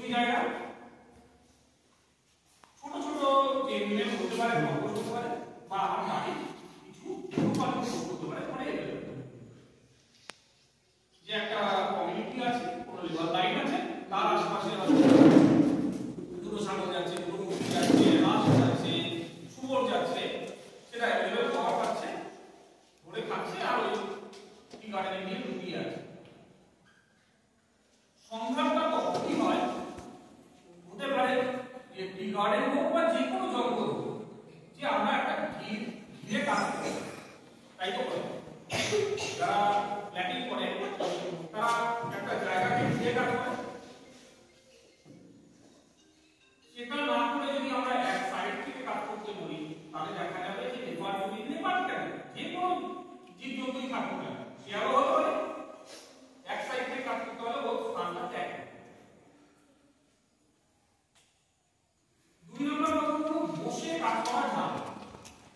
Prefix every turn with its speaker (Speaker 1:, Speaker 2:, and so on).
Speaker 1: কি জায়গা ছোট ছোট যে নিয়ম হতে পারে নকল হতে পারে বা আমার বাড়ি কিছু রূপান্তর করতে পারে মানে যে একটা কমিউনিটি আছে কোনো লেভেল লাইন আছে তার আশেপাশে দুটো ছাগল যাচ্ছে দুটো মুরগি যাচ্ছে হাঁস যাচ্ছে শুয়োর যাচ্ছে সেটা অ্যাভেলেবল খাবার পাচ্ছে ধরে খাচ্ছে আর ওই টি গার্ডেনে নিয়ে লুকিয়ে আছে সংগ্রামটা তখনই হয় হতে পারে যে টি গার্ডেন